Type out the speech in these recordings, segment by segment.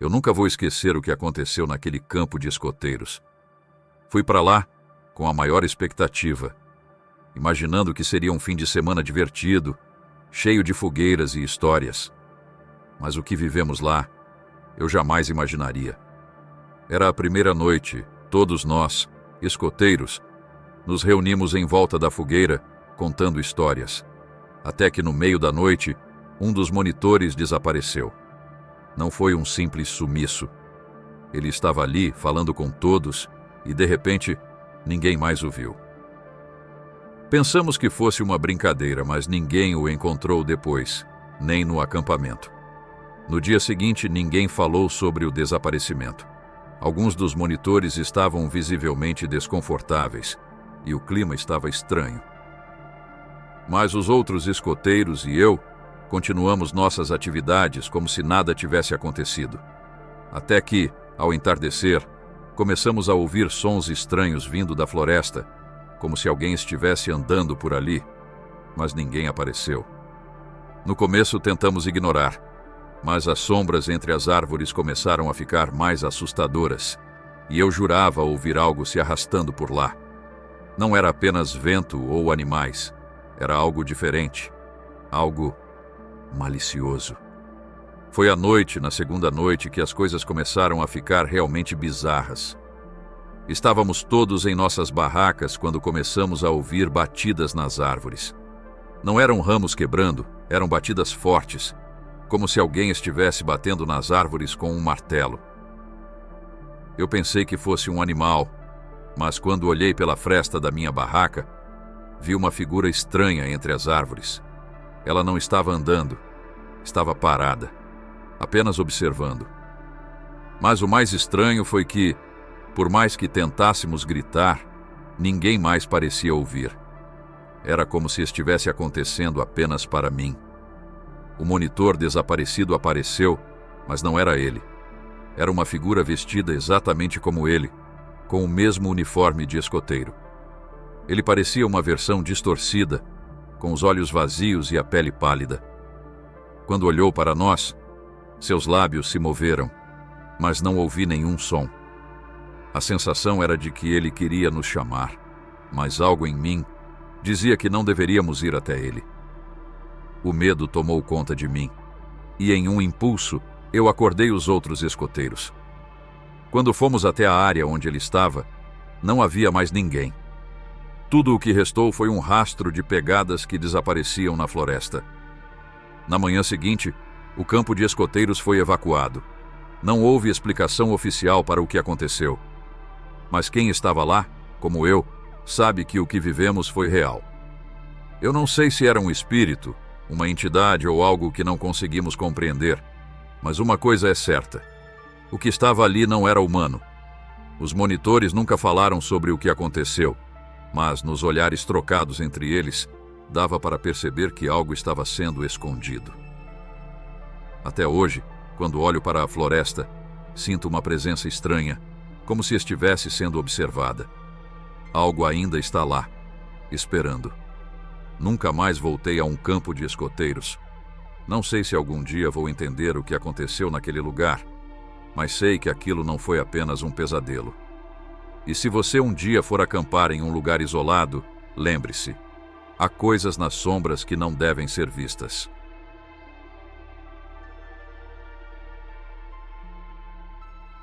Eu nunca vou esquecer o que aconteceu naquele campo de escoteiros. Fui para lá com a maior expectativa, imaginando que seria um fim de semana divertido, cheio de fogueiras e histórias. Mas o que vivemos lá, eu jamais imaginaria. Era a primeira noite, todos nós, escoteiros, nos reunimos em volta da fogueira, contando histórias. Até que no meio da noite, um dos monitores desapareceu. Não foi um simples sumiço. Ele estava ali, falando com todos, e de repente, ninguém mais o viu. Pensamos que fosse uma brincadeira, mas ninguém o encontrou depois, nem no acampamento. No dia seguinte, ninguém falou sobre o desaparecimento. Alguns dos monitores estavam visivelmente desconfortáveis, e o clima estava estranho. Mas os outros escoteiros e eu continuamos nossas atividades como se nada tivesse acontecido. Até que, ao entardecer, começamos a ouvir sons estranhos vindo da floresta, como se alguém estivesse andando por ali, mas ninguém apareceu. No começo tentamos ignorar, mas as sombras entre as árvores começaram a ficar mais assustadoras, e eu jurava ouvir algo se arrastando por lá. Não era apenas vento ou animais, era algo diferente, algo malicioso. Foi à noite, na segunda noite, que as coisas começaram a ficar realmente bizarras. Estávamos todos em nossas barracas quando começamos a ouvir batidas nas árvores. Não eram ramos quebrando, eram batidas fortes, como se alguém estivesse batendo nas árvores com um martelo. Eu pensei que fosse um animal, mas quando olhei pela fresta da minha barraca, vi uma figura estranha entre as árvores. Ela não estava andando, estava parada, apenas observando. Mas o mais estranho foi que, por mais que tentássemos gritar, ninguém mais parecia ouvir. Era como se estivesse acontecendo apenas para mim. O monitor desaparecido apareceu, mas não era ele. Era uma figura vestida exatamente como ele, com o mesmo uniforme de escoteiro. Ele parecia uma versão distorcida, com os olhos vazios e a pele pálida. Quando olhou para nós, seus lábios se moveram, mas não ouvi nenhum som. A sensação era de que ele queria nos chamar, mas algo em mim dizia que não deveríamos ir até ele. O medo tomou conta de mim, e em um impulso, eu acordei os outros escoteiros. Quando fomos até a área onde ele estava, não havia mais ninguém. Tudo o que restou foi um rastro de pegadas que desapareciam na floresta. Na manhã seguinte, o campo de escoteiros foi evacuado. Não houve explicação oficial para o que aconteceu. Mas quem estava lá, como eu, sabe que o que vivemos foi real. Eu não sei se era um espírito, uma entidade ou algo que não conseguimos compreender, mas uma coisa é certa: o que estava ali não era humano. Os monitores nunca falaram sobre o que aconteceu, mas nos olhares trocados entre eles, dava para perceber que algo estava sendo escondido. Até hoje, quando olho para a floresta, sinto uma presença estranha, como se estivesse sendo observada. Algo ainda está lá, esperando. Nunca mais voltei a um campo de escoteiros. Não sei se algum dia vou entender o que aconteceu naquele lugar, mas sei que aquilo não foi apenas um pesadelo. E se você um dia for acampar em um lugar isolado, lembre-se, há coisas nas sombras que não devem ser vistas.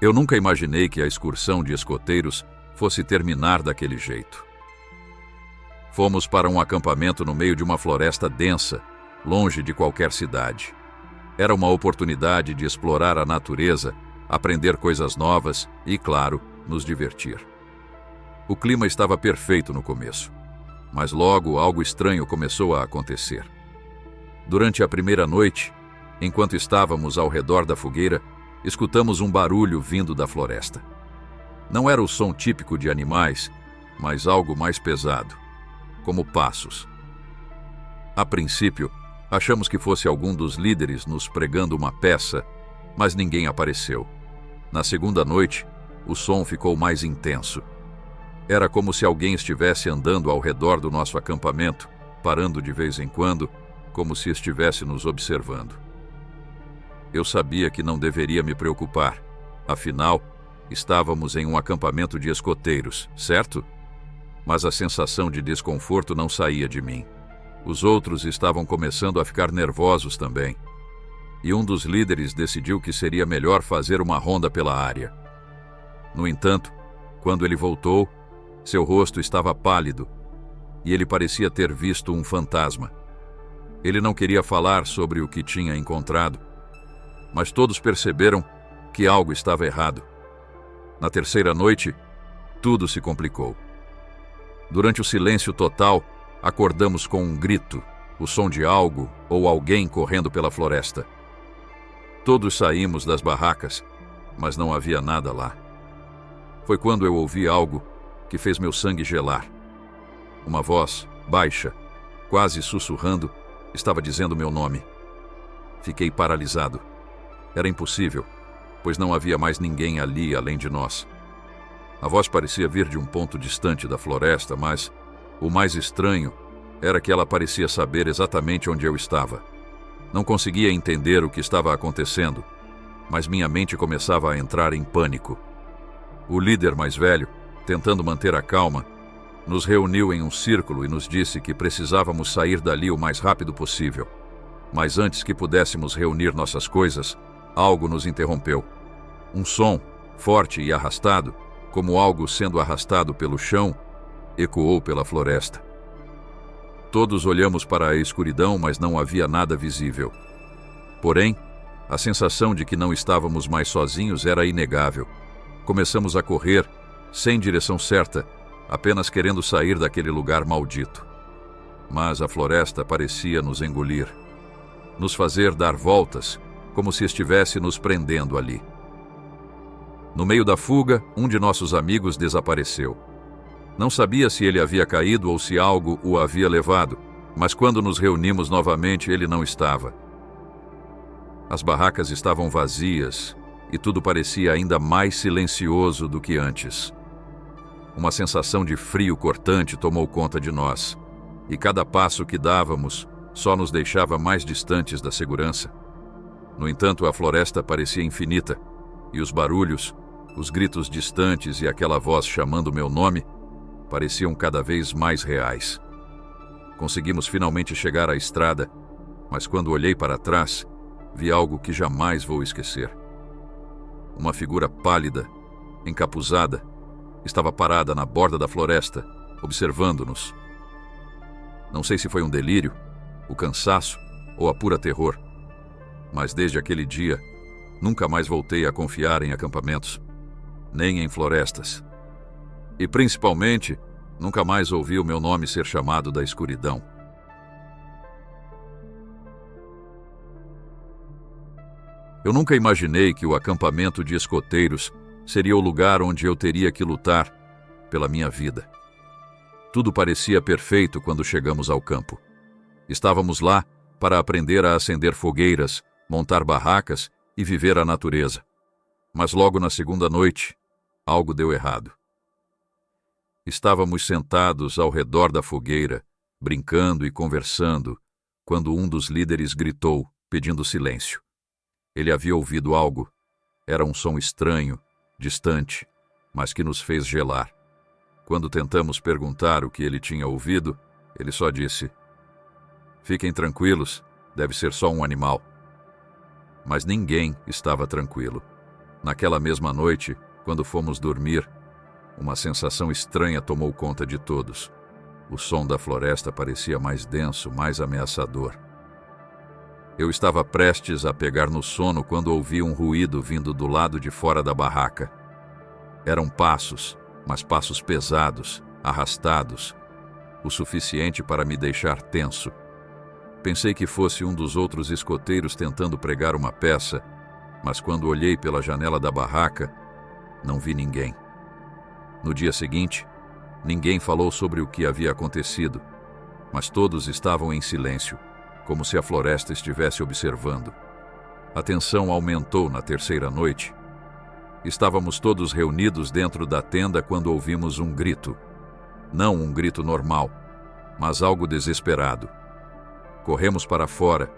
Eu nunca imaginei que a excursão de escoteiros fosse terminar daquele jeito. Fomos para um acampamento no meio de uma floresta densa, longe de qualquer cidade. Era uma oportunidade de explorar a natureza, aprender coisas novas e, claro, nos divertir. O clima estava perfeito no começo, mas logo algo estranho começou a acontecer. Durante a primeira noite, enquanto estávamos ao redor da fogueira, escutamos um barulho vindo da floresta. Não era o som típico de animais, mas algo mais pesado, como passos. A princípio, achamos que fosse algum dos líderes nos pregando uma peça, mas ninguém apareceu. Na segunda noite, o som ficou mais intenso. Era como se alguém estivesse andando ao redor do nosso acampamento, parando de vez em quando, como se estivesse nos observando. Eu sabia que não deveria me preocupar. Afinal, estávamos em um acampamento de escoteiros, certo? Mas a sensação de desconforto não saía de mim. Os outros estavam começando a ficar nervosos também. E um dos líderes decidiu que seria melhor fazer uma ronda pela área. No entanto, quando ele voltou, seu rosto estava pálido e ele parecia ter visto um fantasma. Ele não queria falar sobre o que tinha encontrado, mas todos perceberam que algo estava errado. Na terceira noite, tudo se complicou. Durante o silêncio total, acordamos com um grito, o som de algo ou alguém correndo pela floresta. Todos saímos das barracas, mas não havia nada lá. Foi quando eu ouvi algo que fez meu sangue gelar. Uma voz, baixa, quase sussurrando, estava dizendo meu nome. Fiquei paralisado. Era impossível, pois não havia mais ninguém ali além de nós. A voz parecia vir de um ponto distante da floresta, mas o mais estranho era que ela parecia saber exatamente onde eu estava. Não conseguia entender o que estava acontecendo, mas minha mente começava a entrar em pânico. O líder mais velho, tentando manter a calma, nos reuniu em um círculo e nos disse que precisávamos sair dali o mais rápido possível. Mas antes que pudéssemos reunir nossas coisas, algo nos interrompeu. Um som, forte e arrastado, como algo sendo arrastado pelo chão, ecoou pela floresta. Todos olhamos para a escuridão, mas não havia nada visível. Porém, a sensação de que não estávamos mais sozinhos era inegável. Começamos a correr, sem direção certa, apenas querendo sair daquele lugar maldito. Mas a floresta parecia nos engolir, nos fazer dar voltas, como se estivesse nos prendendo ali. No meio da fuga, um de nossos amigos desapareceu. Não sabia se ele havia caído ou se algo o havia levado, mas quando nos reunimos novamente, ele não estava. As barracas estavam vazias e tudo parecia ainda mais silencioso do que antes. Uma sensação de frio cortante tomou conta de nós, e cada passo que dávamos só nos deixava mais distantes da segurança. No entanto, a floresta parecia infinita, e os barulhos, os gritos distantes e aquela voz chamando meu nome pareciam cada vez mais reais. Conseguimos finalmente chegar à estrada, mas quando olhei para trás, vi algo que jamais vou esquecer. Uma figura pálida, encapuzada, estava parada na borda da floresta, observando-nos. Não sei se foi um delírio, o cansaço ou a pura terror, mas desde aquele dia, nunca mais voltei a confiar em acampamentos, nem em florestas. E, principalmente, nunca mais ouvi o meu nome ser chamado da escuridão. Eu nunca imaginei que o acampamento de escoteiros seria o lugar onde eu teria que lutar pela minha vida. Tudo parecia perfeito quando chegamos ao campo. Estávamos lá para aprender a acender fogueiras, montar barracas e viver a natureza. Mas logo na segunda noite, algo deu errado. Estávamos sentados ao redor da fogueira, brincando e conversando, quando um dos líderes gritou, pedindo silêncio. Ele havia ouvido algo. Era um som estranho, distante, mas que nos fez gelar. Quando tentamos perguntar o que ele tinha ouvido, ele só disse: "Fiquem tranquilos, deve ser só um animal." Mas ninguém estava tranquilo. Naquela mesma noite, quando fomos dormir, uma sensação estranha tomou conta de todos. O som da floresta parecia mais denso, mais ameaçador. Eu estava prestes a pegar no sono quando ouvi um ruído vindo do lado de fora da barraca. Eram passos, mas passos pesados, arrastados, o suficiente para me deixar tenso. Pensei que fosse um dos outros escoteiros tentando pregar uma peça, mas quando olhei pela janela da barraca, não vi ninguém. No dia seguinte, ninguém falou sobre o que havia acontecido, mas todos estavam em silêncio, como se a floresta estivesse observando. A tensão aumentou na terceira noite. Estávamos todos reunidos dentro da tenda quando ouvimos um grito. Não um grito normal, mas algo desesperado. Corremos para fora,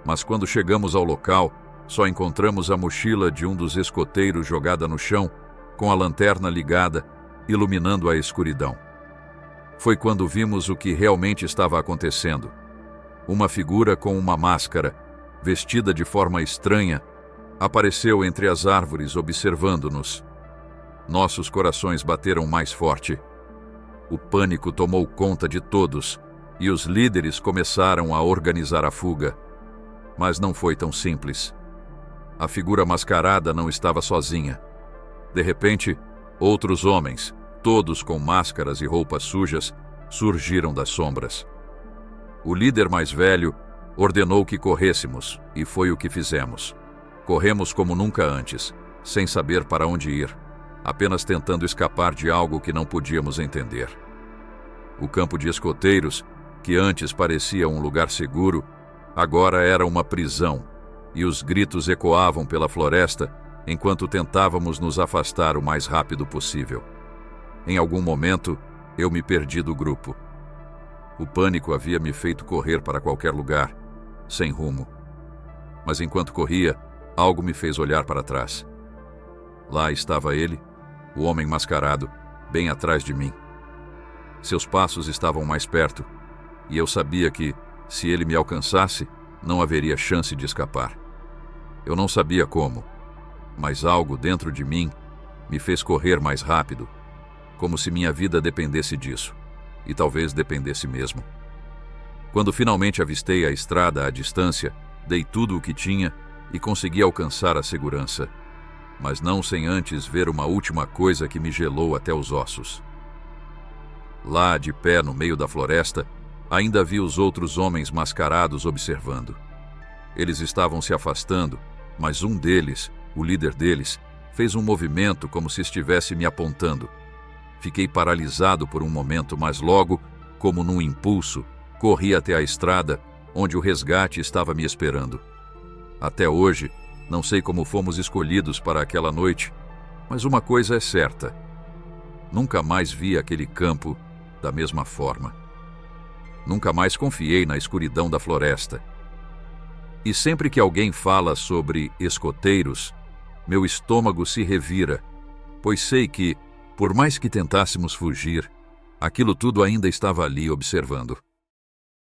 mas quando chegamos ao local, Só encontramos a mochila de um dos escoteiros jogada no chão, com a lanterna ligada, iluminando a escuridão. Foi quando vimos o que realmente estava acontecendo. Uma figura com uma máscara, vestida de forma estranha, apareceu entre as árvores observando-nos. Nossos corações bateram mais forte. O pânico tomou conta de todos e os líderes começaram a organizar a fuga. Mas não foi tão simples. A figura mascarada não estava sozinha. De repente, outros homens, todos com máscaras e roupas sujas, surgiram das sombras. O líder mais velho ordenou que corrêssemos, e foi o que fizemos. Corremos como nunca antes, sem saber para onde ir, apenas tentando escapar de algo que não podíamos entender. O campo de escoteiros, que antes parecia um lugar seguro, agora era uma prisão, e os gritos ecoavam pela floresta enquanto tentávamos nos afastar o mais rápido possível. Em algum momento, eu me perdi do grupo. O pânico havia me feito correr para qualquer lugar, sem rumo. Mas enquanto corria, algo me fez olhar para trás. Lá estava ele, o homem mascarado, bem atrás de mim. Seus passos estavam mais perto, e eu sabia que, se ele me alcançasse, não haveria chance de escapar. Eu não sabia como, mas algo dentro de mim me fez correr mais rápido, como se minha vida dependesse disso, e talvez dependesse mesmo. Quando finalmente avistei a estrada à distância, dei tudo o que tinha e consegui alcançar a segurança, mas não sem antes ver uma última coisa que me gelou até os ossos. Lá, de pé no meio da floresta, ainda vi os outros homens mascarados observando. Eles estavam se afastando, mas um deles, o líder deles, fez um movimento como se estivesse me apontando. Fiquei paralisado por um momento, mas logo, como num impulso, corri até a estrada, onde o resgate estava me esperando. Até hoje, não sei como fomos escolhidos para aquela noite, mas uma coisa é certa: nunca mais vi aquele campo da mesma forma. Nunca mais confiei na escuridão da floresta. E sempre que alguém fala sobre escoteiros, meu estômago se revira, pois sei que, por mais que tentássemos fugir, aquilo tudo ainda estava ali observando.